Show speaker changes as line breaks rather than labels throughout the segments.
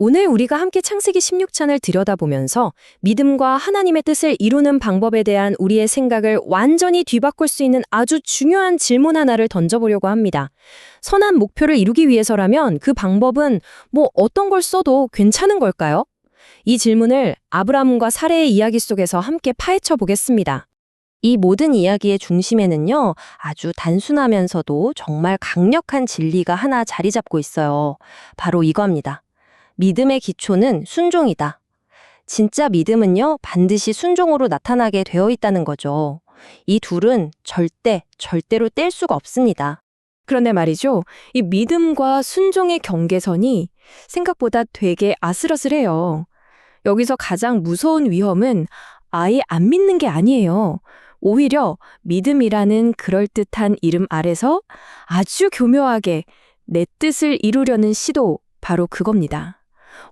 오늘 우리가 함께 창세기 16장을 들여다보면서 믿음과 하나님의 뜻을 이루는 방법에 대한 우리의 생각을 완전히 뒤바꿀 수 있는 아주 중요한 질문 하나를 던져보려고 합니다. 선한 목표를 이루기 위해서라면 그 방법은 어떤 걸 써도 괜찮은 걸까요? 이 질문을 아브라함과 사레의 이야기 속에서 함께 파헤쳐 보겠습니다. 이 모든 이야기의 중심에는요, 아주 단순하면서도 정말 강력한 진리가 하나 자리 잡고 있어요. 바로 이겁니다. 믿음의 기초는 순종이다. 진짜 믿음은요, 반드시 순종으로 나타나게 되어 있다는 거죠. 이 둘은 절대로 뗄 수가 없습니다. 그런데 말이죠, 이 믿음과 순종의 경계선이 생각보다 되게 아슬아슬해요. 여기서 가장 무서운 위험은 아예 안 믿는 게 아니에요. 오히려 믿음이라는 그럴듯한 이름 아래서 아주 교묘하게 내 뜻을 이루려는 시도, 바로 그겁니다.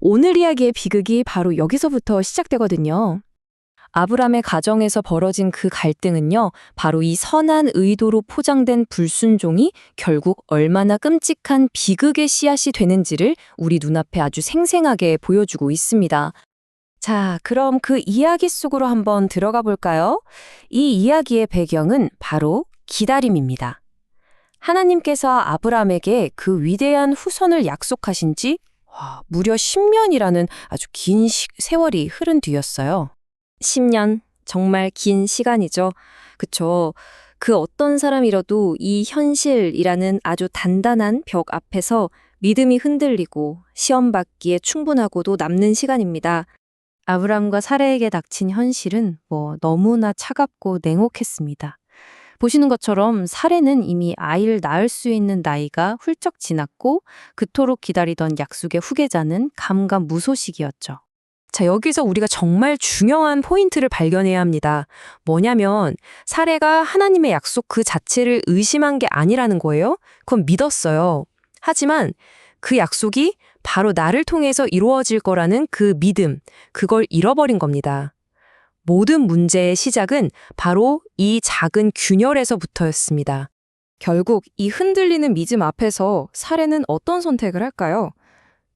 오늘 이야기의 비극이 바로 여기서부터 시작되거든요. 아브람의 가정에서 벌어진 그 갈등은요, 바로 이 선한 의도로 포장된 불순종이 결국 얼마나 끔찍한 비극의 씨앗이 되는지를 우리 눈앞에 아주 생생하게 보여주고 있습니다. 자, 그럼 그 이야기 속으로 한번 들어가 볼까요? 이 이야기의 배경은 바로 기다림입니다. 하나님께서 아브람에게 그 위대한 후손을 약속하신 지 무려 10년이라는 아주 긴 세월이 흐른 뒤였어요. 10년, 정말 긴 시간이죠. 그쵸? 그 어떤 사람이라도 이 현실이라는 아주 단단한 벽 앞에서 믿음이 흔들리고 시험 받기에 충분하고도 남는 시간입니다. 아브람과 사레에게 닥친 현실은 너무나 차갑고 냉혹했습니다. 보시는 것처럼 사레는 이미 아이를 낳을 수 있는 나이가 훌쩍 지났고 그토록 기다리던 약속의 후계자는 감감무소식이었죠. 자, 여기서 우리가 정말 중요한 포인트를 발견해야 합니다. 뭐냐면 사레가 하나님의 약속 그 자체를 의심한 게 아니라는 거예요. 그건 믿었어요. 하지만 그 약속이 바로 나를 통해서 이루어질 거라는 그 믿음, 그걸 잃어버린 겁니다. 모든 문제의 시작은 바로 이 작은 균열에서부터였습니다. 결국 이 흔들리는 믿음 앞에서 사레는 어떤 선택을 할까요?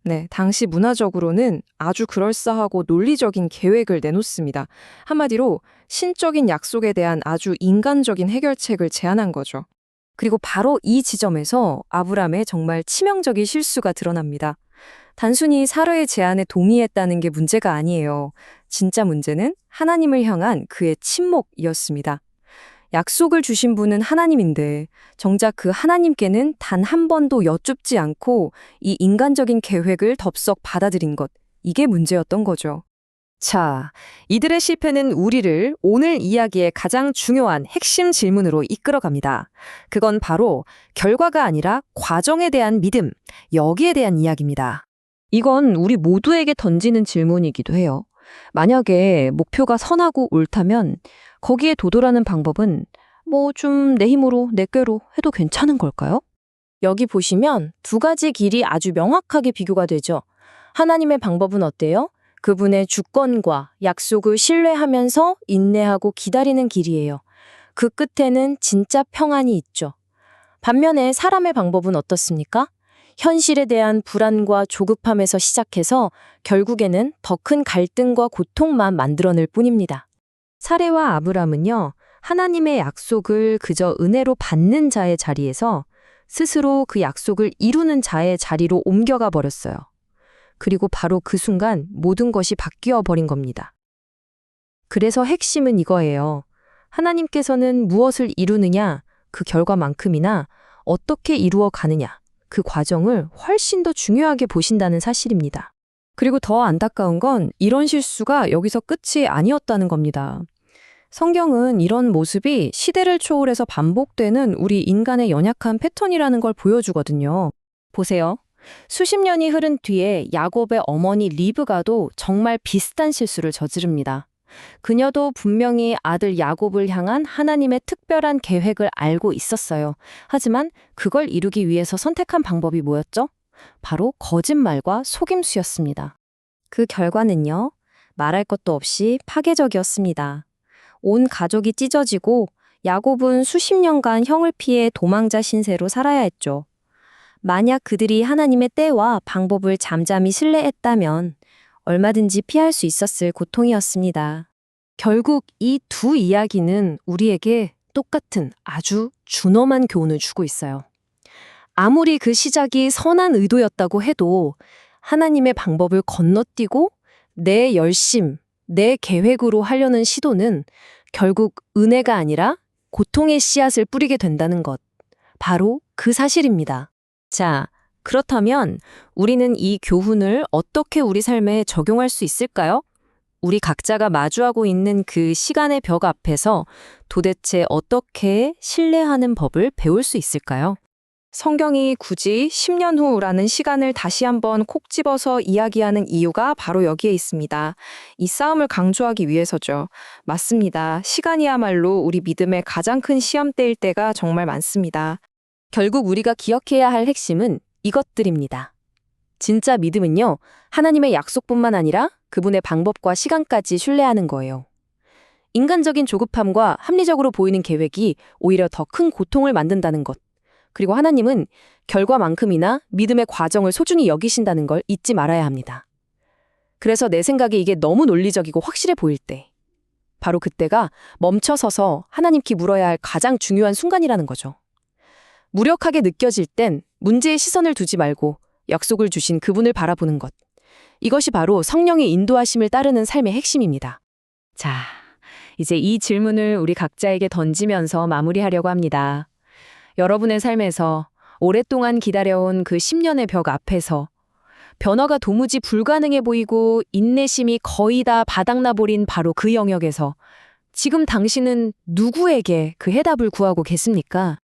네, 당시 문화적으로는 아주 그럴싸하고 논리적인 계획을 내놓습니다. 한마디로 신적인 약속에 대한 아주 인간적인 해결책을 제안한 거죠. 그리고 바로 이 지점에서 아브람의 정말 치명적인 실수가 드러납니다. 단순히 사라의 제안에 동의했다는 게 문제가 아니에요. 진짜 문제는 하나님을 향한 그의 침묵이었습니다. 약속을 주신 분은 하나님인데 정작 그 하나님께는 단 한 번도 여쭙지 않고 이 인간적인 계획을 덥석 받아들인 것, 이게 문제였던 거죠. 자, 이들의 실패는 우리를 오늘 이야기의 가장 중요한 핵심 질문으로 이끌어갑니다. 그건 바로 결과가 아니라 과정에 대한 믿음, 여기에 대한 이야기입니다. 이건 우리 모두에게 던지는 질문이기도 해요. 만약에 목표가 선하고 옳다면 거기에 도달하는 방법은 좀 내 힘으로, 내 꾀로 해도 괜찮은 걸까요? 여기 보시면 두 가지 길이 아주 명확하게 비교가 되죠. 하나님의 방법은 어때요? 그분의 주권과 약속을 신뢰하면서 인내하고 기다리는 길이에요. 그 끝에는 진짜 평안이 있죠. 반면에 사람의 방법은 어떻습니까? 현실에 대한 불안과 조급함에서 시작해서 결국에는 더 큰 갈등과 고통만 만들어낼 뿐입니다. 사레와 아브람은요, 하나님의 약속을 그저 은혜로 받는 자의 자리에서 스스로 그 약속을 이루는 자의 자리로 옮겨가 버렸어요. 그리고 바로 그 순간 모든 것이 바뀌어 버린 겁니다. 그래서 핵심은 이거예요. 하나님께서는 무엇을 이루느냐, 그 결과만큼이나 어떻게 이루어 가느냐, 그 과정을 훨씬 더 중요하게 보신다는 사실입니다. 그리고 더 안타까운 건 이런 실수가 여기서 끝이 아니었다는 겁니다. 성경은 이런 모습이 시대를 초월해서 반복되는 우리 인간의 연약한 패턴이라는 걸 보여주거든요. 보세요. 수십 년이 흐른 뒤에 야곱의 어머니 리브가도 정말 비슷한 실수를 저지릅니다. 그녀도 분명히 아들 야곱을 향한 하나님의 특별한 계획을 알고 있었어요. 하지만 그걸 이루기 위해서 선택한 방법이 뭐였죠? 바로 거짓말과 속임수였습니다. 그 결과는요, 말할 것도 없이 파괴적이었습니다. 온 가족이 찢어지고 야곱은 수십 년간 형을 피해 도망자 신세로 살아야 했죠. 만약 그들이 하나님의 때와 방법을 잠잠히 신뢰했다면 얼마든지 피할 수 있었을 고통이었습니다. 결국 이 두 이야기는 우리에게 똑같은 아주 준엄한 교훈을 주고 있어요. 아무리 그 시작이 선한 의도였다고 해도 하나님의 방법을 건너뛰고 내 열심, 내 계획으로 하려는 시도는 결국 은혜가 아니라 고통의 씨앗을 뿌리게 된다는 것. 바로 그 사실입니다. 자, 그렇다면 우리는 이 교훈을 어떻게 우리 삶에 적용할 수 있을까요? 우리 각자가 마주하고 있는 그 시간의 벽 앞에서 도대체 어떻게 신뢰하는 법을 배울 수 있을까요? 성경이 굳이 10년 후라는 시간을 다시 한번 콕 집어서 이야기하는 이유가 바로 여기에 있습니다. 이 싸움을 강조하기 위해서죠. 맞습니다. 시간이야말로 우리 믿음의 가장 큰 시험대일 때가 정말 많습니다. 결국 우리가 기억해야 할 핵심은 이것들입니다. 진짜 믿음은요, 하나님의 약속뿐만 아니라 그분의 방법과 시간까지 신뢰하는 거예요. 인간적인 조급함과 합리적으로 보이는 계획이 오히려 더 큰 고통을 만든다는 것. 그리고 하나님은 결과만큼이나 믿음의 과정을 소중히 여기신다는 걸 잊지 말아야 합니다. 그래서 내 생각에 이게 너무 논리적이고 확실해 보일 때, 바로 그때가 멈춰서서 하나님께 물어야 할 가장 중요한 순간이라는 거죠. 무력하게 느껴질 땐 문제에 시선을 두지 말고 약속을 주신 그분을 바라보는 것. 이것이 바로 성령의 인도하심을 따르는 삶의 핵심입니다. 자, 이제 이 질문을 우리 각자에게 던지면서 마무리하려고 합니다. 여러분의 삶에서 오랫동안 기다려온 그 10년의 벽 앞에서 변화가 도무지 불가능해 보이고 인내심이 거의 다 바닥나버린 바로 그 영역에서 지금 당신은 누구에게 그 해답을 구하고 계십니까?